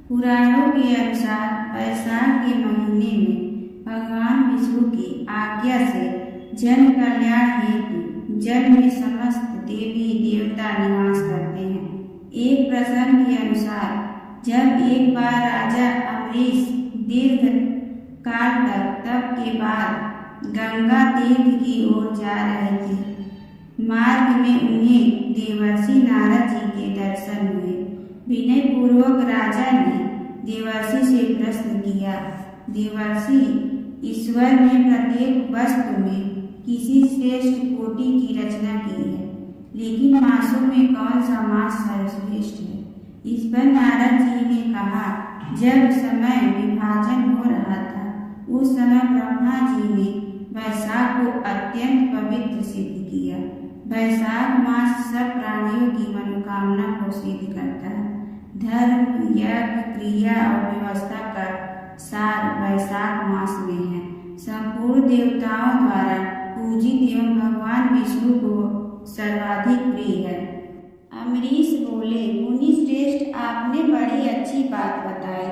पुराणों के अनुसार वैशाख के महीने में भगवान विष्णु की आज्ञा से जन कल्याण हेतु जल में समस्त देवी देवता निवास करते हैं। एक प्रसंग के अनुसार जब एक बार राजा अम्बरीश दीर्घ काल तक तप के बाद गंगा तीर्थ की ओर जा रहे थे। मार्ग में उन्हें देवर्षि नारद जी के दर्शन हुए। विनय पूर्वक राजा ने देवर्षि से प्रश्न किया, देवर्षि, ईश्वर ने प्रत्येक वस्तु में किसी श्रेष्ठ कोटि की रचना की है, लेकिन मांसों में कौन सा मांस सर्वश्रेष्ठ है? इस पर नारद जी ने कहा, जब समय विभाजन हो रहा था उस समय ब्रह्मा जी ने वैशाख को अत्यंत पवित्र सिद्ध किया। वैशाख मास सब प्राणियों की मनोकामना को सिद्ध करता है। धर्म, यज्ञ, क्रिया और व्यवस्था का सार वैशाख मास में है। संपूर्ण देवताओं द्वारा पूजित एवं भगवान विष्णु को सर्वाधिक प्रिय है। अम्बरीश बोले, मुनि श्रेष्ठ, आपने बड़ी अच्छी बात बताई,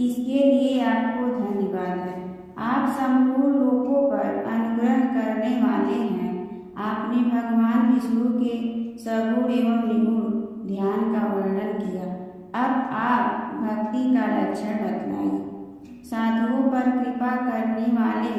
इसके लिए आपको धन्यवाद है। आप संपूर्ण लोकों पर अनुग्रह करने वाले हैं। आपने भगवान विष्णु के सगुण एवं निगुण ध्यान का वर्णन किया। अब आप भक्ति का लक्षण बतलाइए। साधुओं पर कृपा करने वाले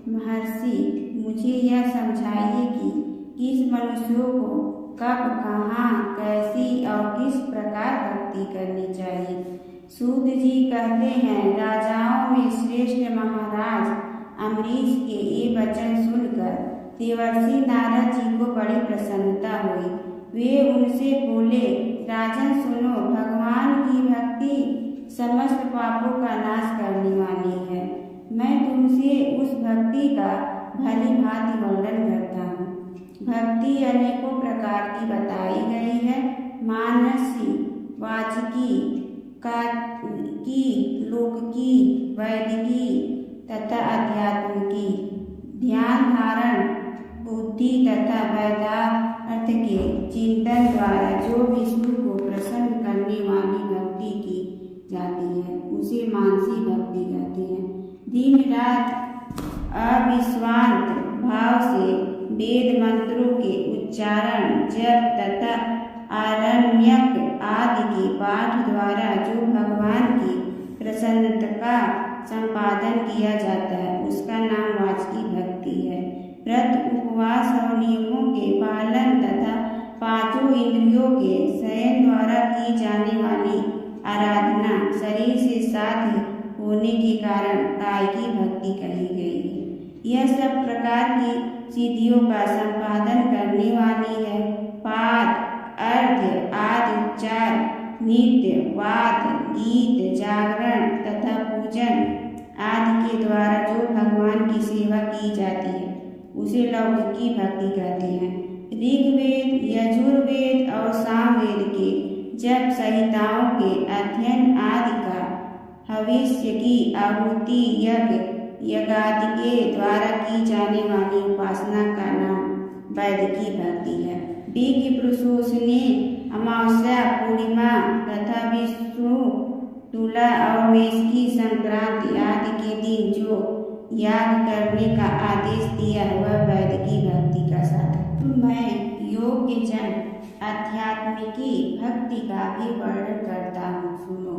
महर्षि, मुझे यह समझाइए कि किस मनुष्यों को कब, कहाँ, कैसी और किस प्रकार भक्ति करनी चाहिए। सूत जी कहते हैं, राजाओं में श्रेष्ठ महाराज अम्बरीश के ये वचन सुनकर देवर्षि नारद जी को बड़ी प्रसन्नता हुई। वे उनसे बोले, राजन सुनो, भगवान की भक्ति समस्त पापों का नाश करने वाली है। मैं तुमसे उस भक्ति का भली भांति वर्णन करता हूँ। भक्ति अनेकों प्रकार की बताई गई है। मानसी, वाचिकी, की, लौकिकी, वैदिकी तथा अध्यात्म की। ध्यान धारण, बुद्धि तथा वेदार्थ के चिंतन द्वारा जो विष्णु को प्रसन्न करने वाली भक्ति की जाती है उसे मानसी भक्ति कहते हैं। दिन रात अविश्रांत भाव से वेद मंत्रों के उच्चारण, जप तथा आरण्यक आदि के पाठ द्वारा जो भगवान की प्रसन्नता का संपादन किया जाता है उसका नाम वाचिकी भक्ति है। व्रत, उपवास और नियमों के पालन तथा पांचों इंद्रियों के संयम द्वारा की जाने वाली आराधना शरीर से साध्य होने के कारण काय की भक्ति कही गई है। यह सब प्रकार की सिद्धियों का संपादन करने वाली है। पाठ, अर्घ्य आदि उच्चार, नृत्य, वाद, गीत, जागरण तथा पूजन आदि के द्वारा जो भगवान की सेवा की जाती है उसे लौकिकी भक्ति कहते हैं। ऋग्वेद, यजुर्वेद और सामवेद के जप संहिताओं के अध्ययन आदि का हविष्य की आहुति, यज्ञ, यज्ञादि के द्वारा की जाने वाली उपासना का नाम वैदिकी भक्ति है। विज्ञ पुरुषों ने अमावस्या, पूर्णिमा तथा विष्णु तुला और मेष की संक्रांति आदि के दिन जो याग करने का आदेश दिया वह वैदिकी भक्ति का साधन। मैं योग्य जन आध्यात्मिकी भक्ति का भी वर्णन करता हूँ, सुनो।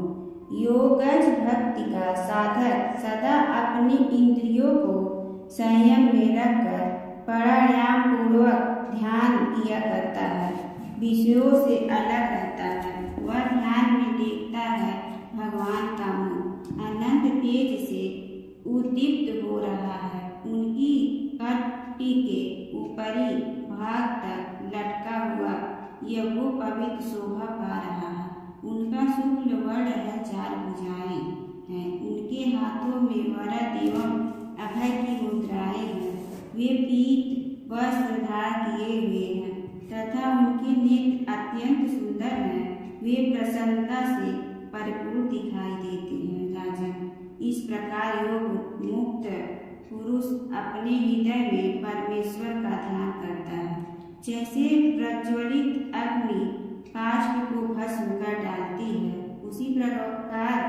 योगज भक्ति का साधक सदा अपनी इंद्रियों को संयम में रखकर प्राणायाम पूर्वक ध्यान किया करता है, विषयों से अलग रहता है। वह ध्यान में देखता है भगवान का मुख अनंत तेज से उद्दीप्त हो रहा है। उनकी कटी के ऊपरी भाग तक लटका हुआ यह वो पवित्र शोभा पा रहा है। उनका शुक्ल वर्ण है, 4 भुजाएं हैं। उनके हाथों में वरद एवं अभय की मुद्राएं हैं। वे पीत वस्त्र धारण किए हुए हैं तथा उनके नेत्र अत्यंत सुंदर हैं। वे प्रसन्नता से परिपूर्ण दिखाई देते हैं। राजन, इस प्रकार योग मुक्त पुरुष अपने हृदय में परमेश्वर का ध्यान करता है। जैसे प्रज्वलित अग्नि काष्ठ को भस्म कर डालती है, उसी प्रकार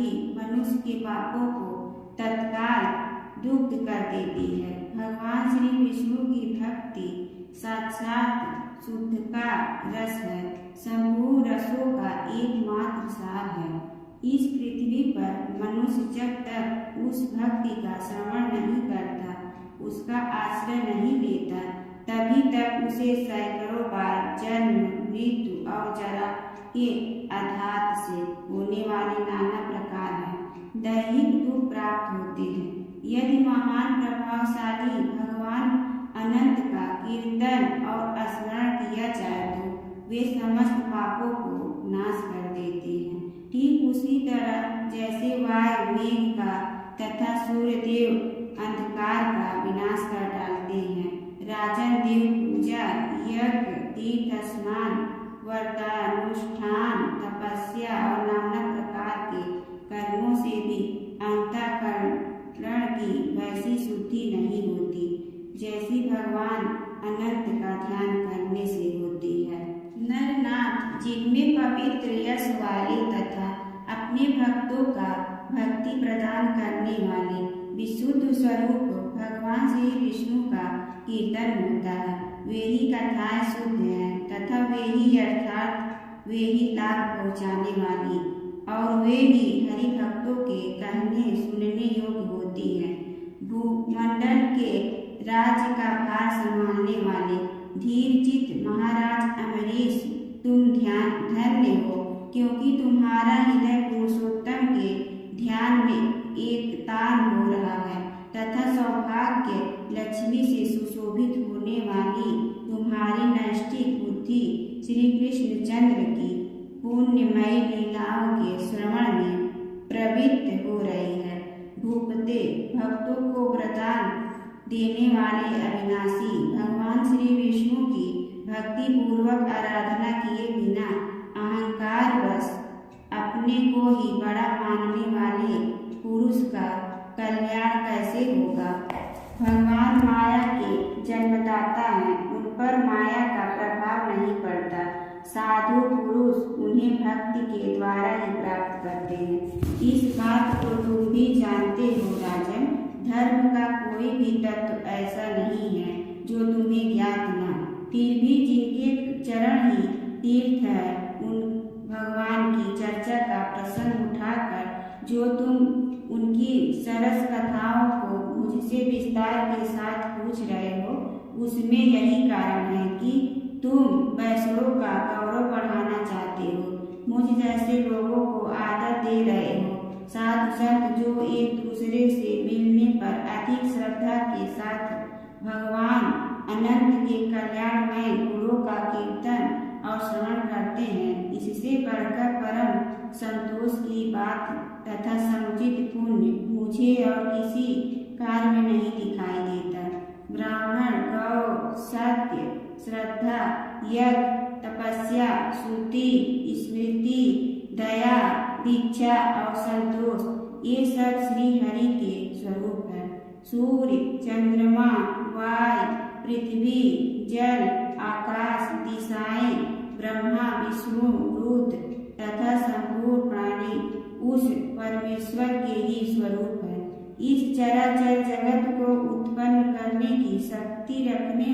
भी मनुष्य के पापों को तत्काल दुग्ध कर देती है। भगवान श्री विष्णु की भक्ति साक्षात शुद्ध का रस है, संपूर्ण रसों का एकमात्र सार है। इस पृथ्वी पर मनुष्य जब तक उस भक्ति का श्रवण नहीं करता, उसका आश्रय नहीं लेता, तभी तक उसे सैकड़ों बार जन्म, मृत्यु और जरा के आघात से होने वाले नाना प्रकार हैं दैहिक दुख प्राप्त होते हैं। यदि महान प्रभावशाली भगवान अनंत का कीर्तन और स्मरण किया जाए तो वे समस्त पापों को नाश कर देते हैं। ठीक उसी तरह जैसे वायु मेघ का तथा सूर्यदेव अंधकार का विनाश कर डालते हैं, राजन देव पूजा, यज्ञ, तीर्थ स्नान, व्रतानुष्ठान, तपस्या और नाना प्रकार के कर्मों से भी अंतःकरण की वैसी शुद्धि नहीं होती जैसी भगवान अनंत का ध्यान करने से होती है। नरनाथ, जिनमें पवित्र यश वाले तथा अपने भक्तों का भक्ति प्रदान करने वाले विशुद्ध स्वरूप भगवान श्री विष्णु का कीर्तन होता है, वे ही कथाएं शुद्ध हैं तथा वे ही अर्थात वे ही लाभ पहुँचाने वाली और वे ही हरि भक्तों के कहने सुनने योग्य होती हैं। भूमंडल के राज्य का भार संभालने वाले धीरचित महाराज अमरीश, तुम धन्य हो, क्योंकि तुम्हारा हृदय पुरुषोत्तम के ध्यान में एकतान हो रहा है तथा सौभाग्य लक्ष्मी से सुशोभित होने वाली तुम्हारी नैष्ठिक बुद्धि श्री कृष्ण चंद्र की पुण्यमयी लीलाओं के श्रवण में प्रवृत्त हो रही है। भूपते, भक्तों को वरदान देने वाले अविनाशी भगवान श्री विष्णु की भक्ति पूर्वक आराधना किए बिना अहंकारवश अपने को ही बड़ा मानने वाले पुरुष का कल्याण कैसे होगा। भगवान माया के जन्मदाता हैं, उन पर माया का प्रभाव नहीं पड़ता। साधु पुरुष उन्हें भक्ति के द्वारा ही प्राप्त करते हैं। इस बात को तुम भी जानते हो राजन। धर्म का कोई भी तत्व ऐसा नहीं है जो तुम्हें ज्ञात न, फिर भी जिनके चरण ही तीर्थ है, उन भगवान की चर्चा का प्रसंग उठाकर जो तुम उनकी सरस कथाओं को मुझसे विस्तार के साथ पूछ रहे हो, उसमें यही कारण है कि तुम वैष्णवों का गौरव बढ़ाना चाहते हो, मुझ जैसे लोगों को आदर दे रहे हो। साधु संत जो एक दूसरे से मिलने पर अधिक श्रद्धा के साथ भगवान अनंत के कल्याणमय गुणों का कीर्तन और श्रवण करते हैं, इससे बढ़कर परम संतोष की बात तथा समुचित पुण्य मुझे और किसी कार्य में नहीं दिखाई देता। ब्राह्मण, गौ, सत्य, श्रद्धा, यज्ञ, तपस्या, श्रुति, स्मृति, दया, दीक्षा और संतोष, ये सब श्री हरि के स्वरूप है। सूर्य, चंद्रमा, वायु, पृथ्वी, जल, आकाश, दिशाएं, ब्रह्मा, विष्णु, रुद्र तथा संपूर्ण प्राणी उस परमेश्वर के ही स्वरूप है। इस चराचर जगत को उत्पन्न करने की शक्ति रखने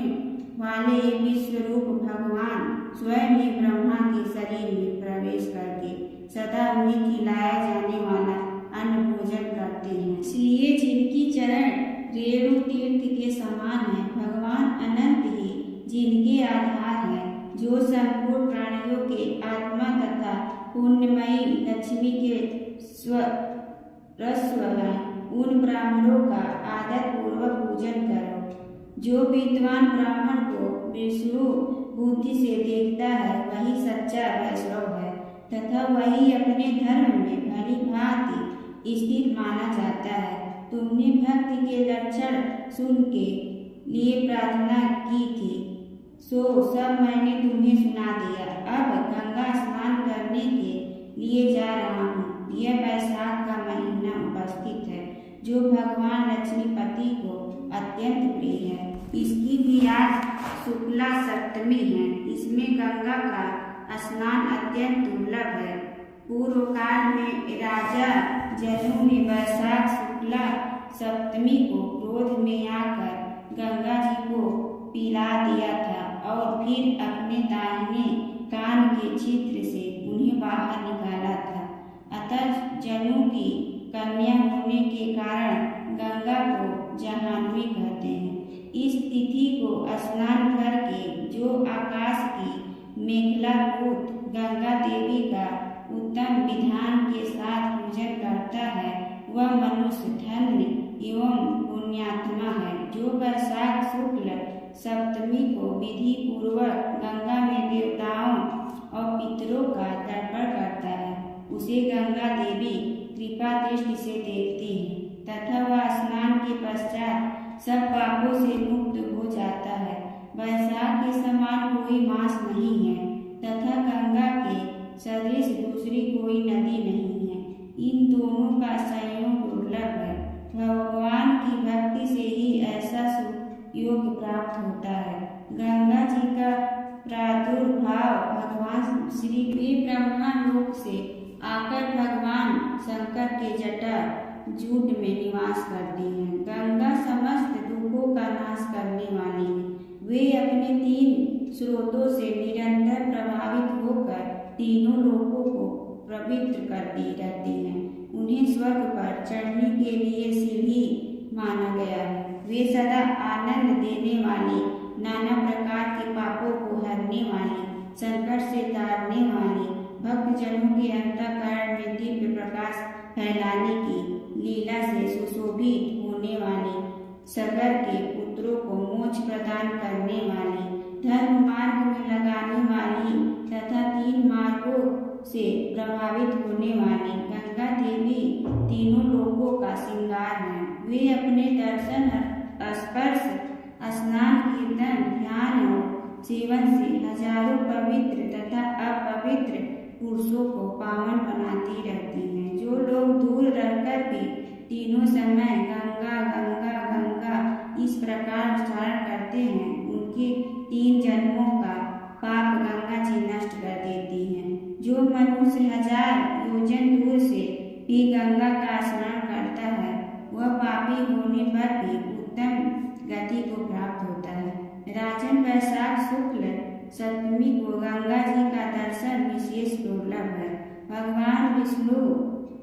वाले विश्वरूप भगवान स्वयं ही ब्रह्मा के शरीर में प्रवेश करके सदा उन्हें खिलाया जाने वाला अन्न भोजन करते हैं। इसलिए जिनकी चरण रेणु तीर्थ के समान है, भगवान अनंत ही जिनके आधार है, जो संपूर्ण प्राणियों के आत्मा तथा पुण्यमयी लक्ष्मी के स्वरस्व है, उन ब्राह्मणों का आदर पूर्वक पूजन करो। जो विद्वान ब्राह्मण को विष्णु बुद्धि से देखता है, वही सच्चा वैष्णव है तथा वही अपने धर्म में भली भांति स्थित माना जाता है। तुमने भक्ति के लक्षण सुन के लिए प्रार्थना की थी, सो सब मैंने तुम्हें सुना दिया। अब गंगा स्नान करने के लिए जा रहा हूँ। यह वैशाख का महीना उपस्थित है, जो भगवान लक्ष्मीपति को अत्यंत प्रिय है। इसकी भी आज शुक्ला सप्तमी है। इसमें गंगा का स्नान अत्यंत दुर्लभ है। पूर्व काल में राजा जनू ने वैशाख शुक्ला सप्तमी को क्रोध में आकर गंगा जी को पिला दिया था और फिर अपने दाहिने कान के छिद्र से उन्हें बाहर निकाला था। अतः जनू की कन्या होने के कारण गंगा को जहान्वी कहते हैं। इस तिथि को स्नान करके जो आकाश की मेखला पूत गंगा देवी का उत्तम विधान के साथ पूजन करता है वह मनुष्य धन्य एवं पुण्यात्मा है। जो वैशाख शुक्ल सप्तमी को विधि पूर्वक गंगा में देवताओं और पितरों का तर्पण करता है उसे गंगा देवी कृपा दृष्टि से देखती है तथा वह स्नान के पश्चात सब पापों से मुक्त हो जाता है। वैशाख के समान कोई मास नहीं है तथा गंगा के सदृश दूसरी कोई नदी नहीं है। इन दोनों का संयोग दुर्लभ है। भगवान की भक्ति से ही ऐसा योग प्राप्त होता है। गंगा जी का प्रादुर्भाव भगवान श्री ब्रह्मा लोक से आकर भगवान शंकर के जटा जूट में निवास करती हैं। गंगा समस्त दुखों का नाश करने वाली है। वे अपने 3 स्रोतों से निरंतर प्रभावित होकर तीनों लोकों को पवित्र करती रहती हैं। उन्हें स्वर्ग पर चढ़ने के लिए सीढ़ी माना गया है। वे सदा आनंद देने वाली, नाना प्रकार के पापों को हरने वाली, संकट से तारने वाली, भक्तजनों के अंतःकरण में दिव्य प्रकाश फैलाने की लीला से सुशोभित होने वाली, सगर के पुत्रों को मोक्ष प्रदान करने वाली, धर्म मार्ग में लगाने वाली तथा 3 मार्गों से प्रभावित होने वाली गंगा देवी तीनों लोकों का श्रृंगार है। वे अपने दर्शन, स्पर्श, स्नान, कीर्तन, ध्यान और सेवन से हजारों पवित्र तथा अपवित्र पुरुषों को पावन बनाती रहती हैं। जो लोग दूर रहकर भी तीनों समय गंगा गंगा गंगा इस प्रकार उच्चारण करते हैं उनके 3 जन्मों का पाप गंगा जी नष्ट कर देती हैं। जो मनुष्य 1000 योजन दूर से भी गंगा का स्मरण करता है वह पापी होने पर भी उत्तम गति को प्राप्त होता है। राजन, वैशाख शुक्ल सप्तमी को गंगा जी का दर्शन विशेष दुर्लभ है। भगवान विष्णु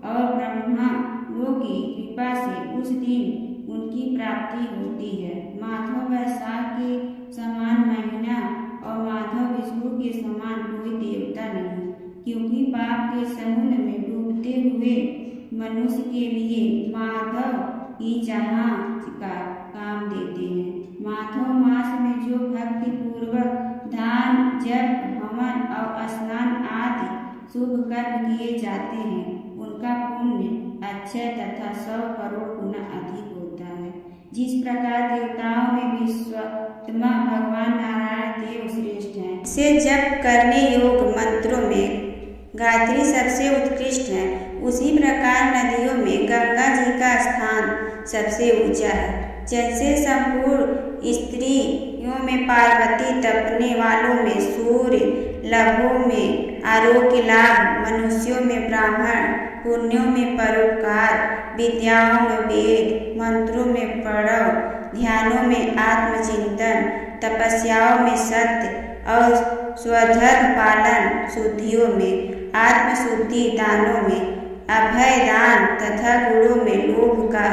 और ब्रह्मा लोग की कृपा से उस दिन उनकी प्राप्ति होती है। माधव वैशाख के समान महीना और माधव विष्णु के समान कोई देवता नहीं, क्योंकि पाप के समुद्र में डूबते हुए मनुष्य के लिए माधव ही जहाज का काम देते हैं। माधव मास में जो भक्ति पूर्वक दान, जप, हवन और स्नान आदि शुभ कर्म किए जाते हैं उनका पुण्य अक्षय तथा 100 करोड़ गुना अधिक होता है। जिस प्रकार देवताओं में विश्वात्मा भगवान नारायण देव श्रेष्ठ हैं, से जप करने योग मंत्रों में गायत्री सबसे उत्कृष्ट है, उसी प्रकार नदियों में गंगा जी का स्थान सबसे ऊंचा है। जैसे संपूर्ण स्त्रियों में पार्वती, तपने वालों में सूर्य, लभों में आरोग्य लाभ, मनुष्यों में ब्राह्मण, पुण्यों में परोपकार, विद्याओं में वेद, मंत्रों में प्रणव, ध्यानों में आत्मचिंतन, तपस्याओं में सत्य और स्वधर्म पालन, शुद्धियों में आत्मशुद्धि, दानों में अभय दान तथा गुणों में लोभ का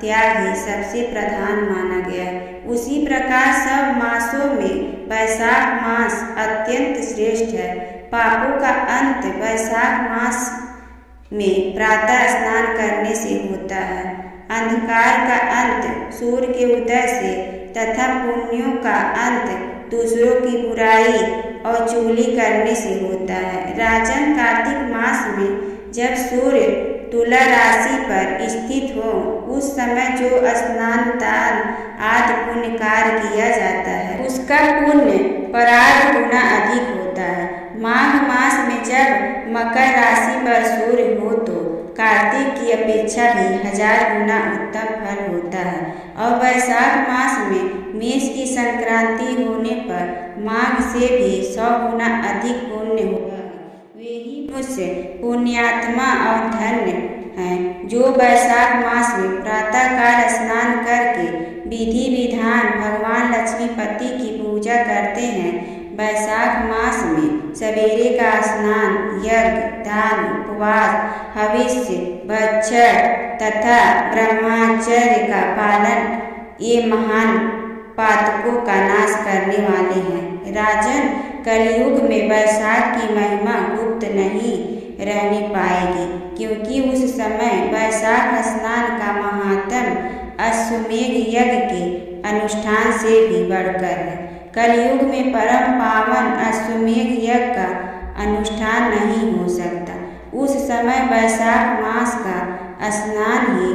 त्याग ही सबसे प्रधान माना गया है। उसी प्रकार सब मासों में वैशाख मास अत्यंत श्रेष्ठ है। पापों का अंत वैशाख मास में प्रातः स्नान करने से होता है। अंधकार का अंत सूर्य के उदय से तथा पुण्यों का अंत दूसरों की बुराई और चुगली करने से होता है। राजन, कार्तिक मास में जब सूर्य तुला राशि पर स्थित हो उस समय जो स्नान, दान आदि पुण्य कार्य किया जाता है उसका पुण्य परार्ध गुना अधिक होता है। माघ मास में जब मकर राशि पर सूर्य हो तो कार्तिक की अपेक्षा भी 1000 गुना उत्तम फल होता है। और वैशाख मास में मेष की संक्रांति होने पर माघ से भी 100 गुना अधिक पुण्य होता है। वे ही उस पुण्यात्मा और धन्य हैं जो वैशाख मास में प्रातःकाल स्नान करके विधि विधान भगवान लक्ष्मीपति की पूजा करते हैं। वैशाख मास में सवेरे का स्नान, यज्ञ, दान, उपवास, हविष्य, भक्षण तथा ब्रह्मचर्य का पालन ये महान पातकों का नाश करने वाले हैं। राजन, कलयुग में वैशाख की महिमा गुप्त नहीं रहने पाएगी, क्योंकि उस समय वैशाख स्नान का महात्म्य अश्वमेध यज्ञ के अनुष्ठान से भी बढ़कर है। कलयुग में परम पावन अश्वमेध यज्ञ का अनुष्ठान नहीं हो सकता। उस समय वैशाख मास का स्नान ही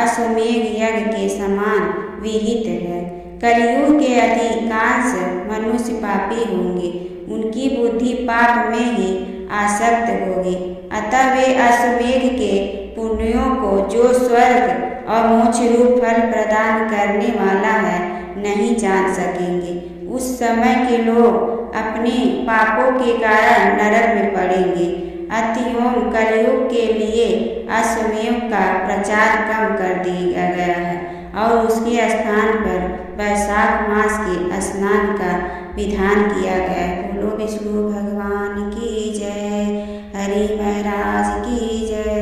अश्वमेध यज्ञ के समान विहित है। कलयुग के अधिकांश मनुष्य पापी होंगे, उनकी बुद्धि पाप में ही आसक्त होगी, अतः वे अश्वमेध के पुण्यों को, जो स्वर्ग और मोक्ष रूप फल प्रदान करने वाला है, नहीं जान सकेंगे। उस समय के लोग अपने पापों के कारण नरक में पड़ेंगे। अतएव कलयुग के लिए अश्वमेध का प्रचार कम कर दिया गया है और उसके स्थान पर वैशाख मास के स्नान का विधान किया गया है। बोलो विष्णु भगवान की जय, हरि महाराज की जय।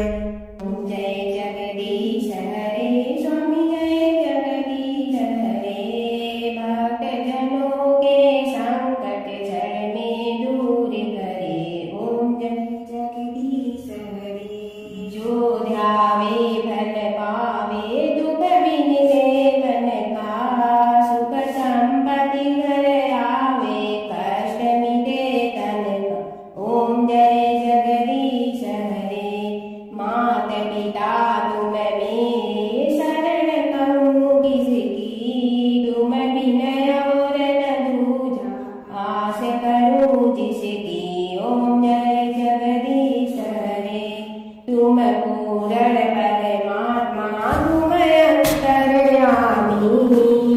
जय जगदीश हरे स्वामी, जय जगदीश हरे। भक्त जनों के संकट क्षण में दूर करे, ओम जय जगदीश हरे। जो ध्यावे फल पावे, दुख बिनले मन का, सुख संपत्ति घर आवे, कष्ट मिटे तन का, ओम जय जगदीश हरे। मात पिता तुम मेरे, शरण कहूँ किसकी, तुम बिन और न दूजा, आस करूँ जिसकी, ओम जय जगदीश हरे। तुम पूर्ण परमात्मा, तुम अंतर्यामी,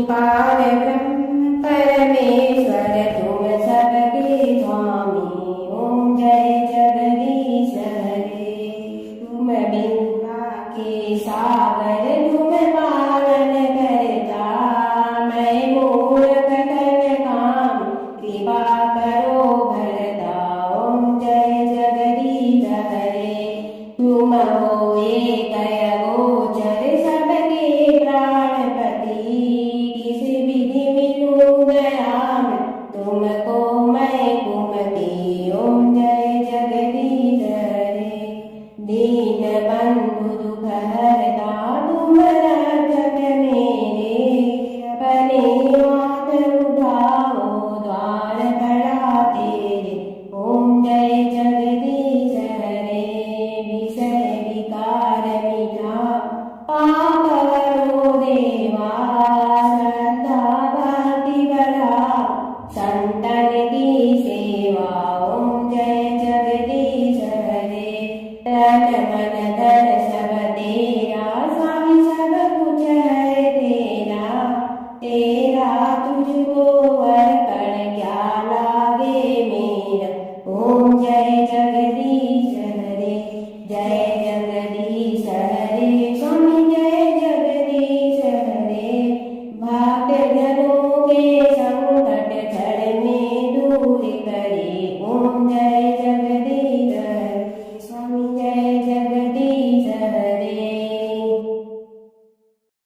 पार ब्रह्म परमेश्वर, तुम सबके स्वामी, ओम जय जगदीश हरे। तुम बिंदा के सागर, तुम पावन करता, मैं मूर्ख कर काम, कृपा करो भरता, ओम जय जगदीश हरे। तुम हो